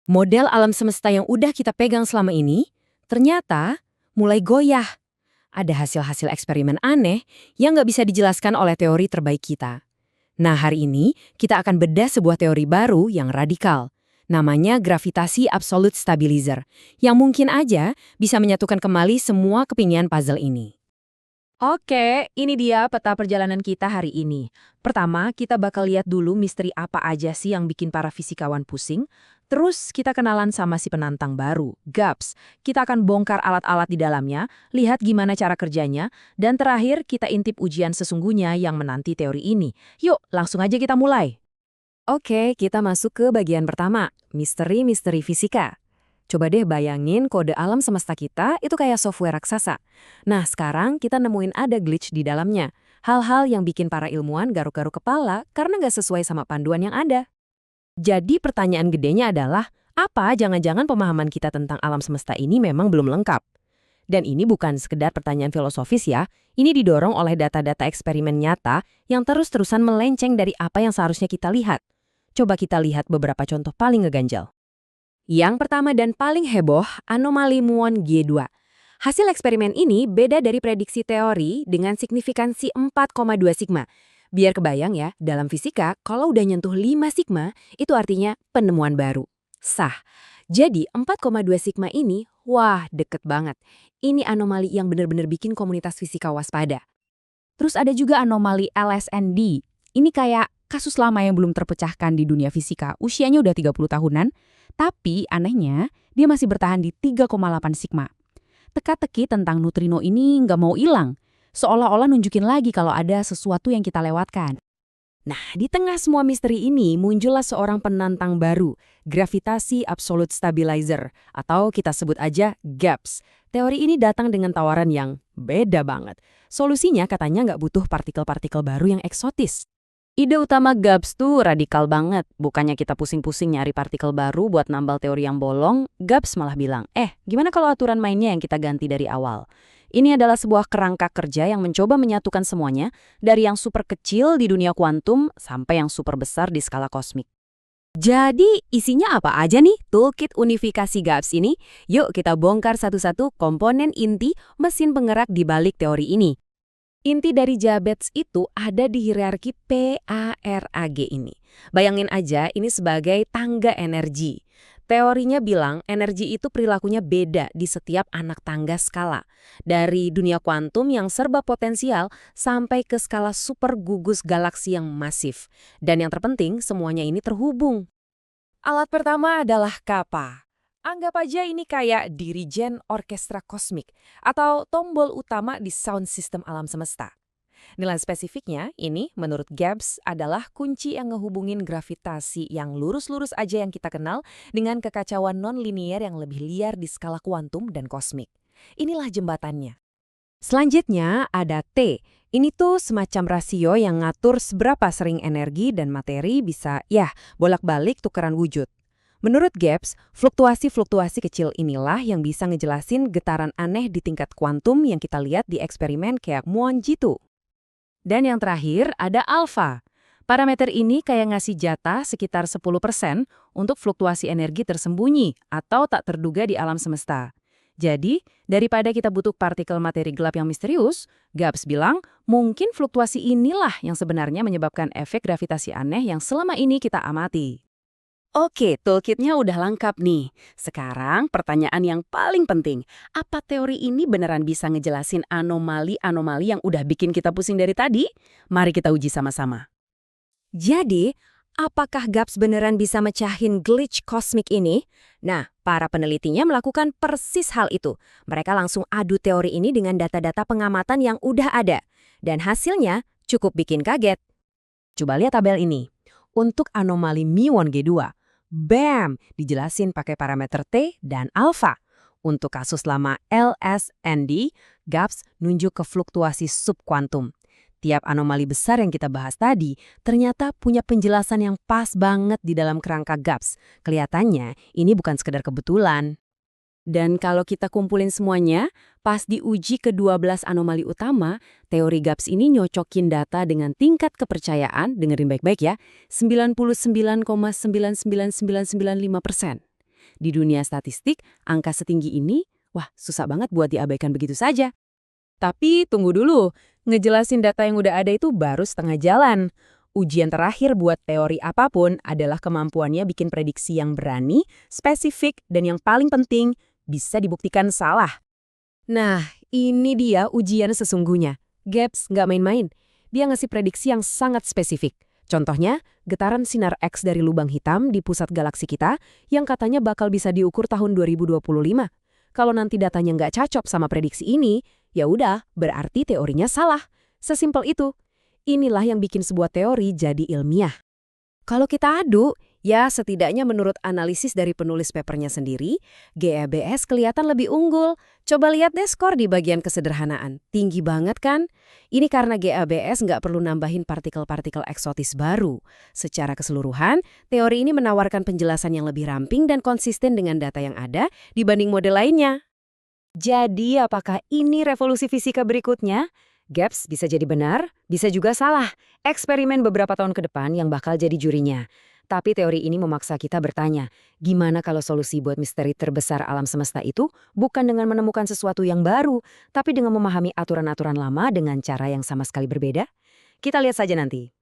Model alam semesta yang udah kita pegang selama ini, ternyata mulai goyah. Ada hasil-hasil eksperimen aneh yang nggak bisa dijelaskan oleh teori terbaik kita. Nah, hari ini kita akan bedah sebuah teori baru yang radikal. Namanya gravitasi absolute stabilizer, yang mungkin aja bisa menyatukan kembali semua kepingan puzzle ini. Oke, ini dia peta perjalanan kita hari ini. Pertama, kita bakal lihat dulu misteri apa aja sih yang bikin para fisikawan pusing. Terus kita kenalan sama si penantang baru, GAPS. Kita akan bongkar alat-alat di dalamnya, lihat gimana cara kerjanya, dan terakhir kita intip ujian sesungguhnya yang menanti teori ini. Yuk, langsung aja kita mulai. Oke, kita masuk ke bagian pertama, misteri-misteri fisika. Coba deh bayangin kode alam semesta kita itu kayak software raksasa. Nah, sekarang kita nemuin ada glitch di dalamnya. Hal-hal yang bikin para ilmuwan garuk-garuk kepala karena nggak sesuai sama panduan yang ada. Jadi pertanyaan gedenya adalah, apa jangan-jangan pemahaman kita tentang alam semesta ini memang belum lengkap? Dan ini bukan sekedar pertanyaan filosofis ya, ini didorong oleh data-data eksperimen nyata yang terus-terusan melenceng dari apa yang seharusnya kita lihat. Coba kita lihat beberapa contoh paling ngeganjal. Yang pertama dan paling heboh, anomali muon G2. Hasil eksperimen ini beda dari prediksi teori dengan signifikansi 4,2 sigma. Biar kebayang ya, dalam fisika, kalau udah nyentuh 5 sigma, itu artinya penemuan baru. Sah. Jadi 4,2 sigma ini, wah deket banget. Ini anomali yang benar-benar bikin komunitas fisika waspada. Terus ada juga anomali LSND. Ini kayak kasus lama yang belum terpecahkan di dunia fisika. Usianya udah 30 tahunan, tapi anehnya dia masih bertahan di 3,8 sigma. Teka-teki tentang neutrino ini nggak mau hilang. Seolah-olah nunjukin lagi kalau ada sesuatu yang kita lewatkan. Nah, di tengah semua misteri ini muncullah seorang penantang baru, gravitasi absolute stabilizer, atau kita sebut aja GAPS. Teori ini datang dengan tawaran yang beda banget. Solusinya katanya nggak butuh partikel-partikel baru yang eksotis. Ide utama GAPS tuh radikal banget. Bukannya kita pusing-pusing nyari partikel baru buat nambal teori yang bolong, GAPS malah bilang, gimana kalau aturan mainnya yang kita ganti dari awal? Ini adalah sebuah kerangka kerja yang mencoba menyatukan semuanya, dari yang super kecil di dunia kuantum sampai yang super besar di skala kosmik. Jadi, isinya apa aja nih toolkit unifikasi GAPS ini? Yuk kita bongkar satu-satu komponen inti mesin penggerak di balik teori ini. Inti dari GAPS itu ada di hierarki PARAG ini. Bayangin aja ini sebagai tangga energi. Teorinya bilang energi itu perilakunya beda di setiap anak tangga skala. Dari dunia kuantum yang serba potensial sampai ke skala super gugus galaksi yang masif. Dan yang terpenting semuanya ini terhubung. Alat pertama adalah kappa. Anggap aja ini kayak dirijen orkestra kosmik atau tombol utama di sound system alam semesta. Nilai spesifiknya ini menurut GAPS adalah kunci yang ngehubungin gravitasi yang lurus-lurus aja yang kita kenal dengan kekacauan non-linier yang lebih liar di skala kuantum dan kosmik. Inilah jembatannya. Selanjutnya ada T. Ini tuh semacam rasio yang ngatur seberapa sering energi dan materi bisa bolak-balik tukeran wujud. Menurut GAPS, fluktuasi-fluktuasi kecil inilah yang bisa ngejelasin getaran aneh di tingkat kuantum yang kita lihat di eksperimen kayak muon G2. Dan yang terakhir ada alfa. Parameter ini kayak ngasih jatah sekitar 10% untuk fluktuasi energi tersembunyi atau tak terduga di alam semesta. Jadi, daripada kita butuh partikel materi gelap yang misterius, GAPS bilang mungkin fluktuasi inilah yang sebenarnya menyebabkan efek gravitasi aneh yang selama ini kita amati. Oke, toolkitnya udah lengkap nih. Sekarang pertanyaan yang paling penting, apa teori ini beneran bisa ngejelasin anomali-anomali yang udah bikin kita pusing dari tadi? Mari kita uji sama-sama. Jadi, apakah GAPS beneran bisa mecahin glitch kosmik ini? Nah, para penelitinya melakukan persis hal itu. Mereka langsung adu teori ini dengan data-data pengamatan yang udah ada. Dan hasilnya cukup bikin kaget. Coba lihat tabel ini. Untuk anomali muon G2, BAM, dijelasin pakai parameter T dan alfa. Untuk kasus lama LSND, GAPS nunjuk ke fluktuasi subkuantum. Tiap anomali besar yang kita bahas tadi ternyata punya penjelasan yang pas banget di dalam kerangka GAPS. Kelihatannya ini bukan sekedar kebetulan. Dan kalau kita kumpulin semuanya, pas diuji ke-12 anomali utama, teori GAPS ini nyocokin data dengan tingkat kepercayaan, dengerin baik-baik ya, 99,99995%. Di dunia statistik, angka setinggi ini, wah susah banget buat diabaikan begitu saja. Tapi tunggu dulu, ngejelasin data yang udah ada itu baru setengah jalan. Ujian terakhir buat teori apapun adalah kemampuannya bikin prediksi yang berani, spesifik, dan yang paling penting, bisa dibuktikan salah. Nah, ini dia ujian sesungguhnya. Gaps nggak main-main. Dia ngasih prediksi yang sangat spesifik. Contohnya, getaran sinar X dari lubang hitam di pusat galaksi kita yang katanya bakal bisa diukur tahun 2025. Kalau nanti datanya nggak cocok sama prediksi ini, ya udah, berarti teorinya salah. Sesimpel itu. Inilah yang bikin sebuah teori jadi ilmiah. Kalau kita adu, ya setidaknya menurut analisis dari penulis papernya sendiri, GABS kelihatan lebih unggul. Coba lihat deh skor di bagian kesederhanaan. Tinggi banget kan? Ini karena GABS nggak perlu nambahin partikel-partikel eksotis baru. Secara keseluruhan, teori ini menawarkan penjelasan yang lebih ramping dan konsisten dengan data yang ada dibanding model lainnya. Jadi apakah ini revolusi fisika berikutnya? Gaps bisa jadi benar, bisa juga salah. Eksperimen beberapa tahun ke depan yang bakal jadi jurinya. Tapi teori ini memaksa kita bertanya, gimana kalau solusi buat misteri terbesar alam semesta itu bukan dengan menemukan sesuatu yang baru, tapi dengan memahami aturan-aturan lama dengan cara yang sama sekali berbeda? Kita lihat saja nanti.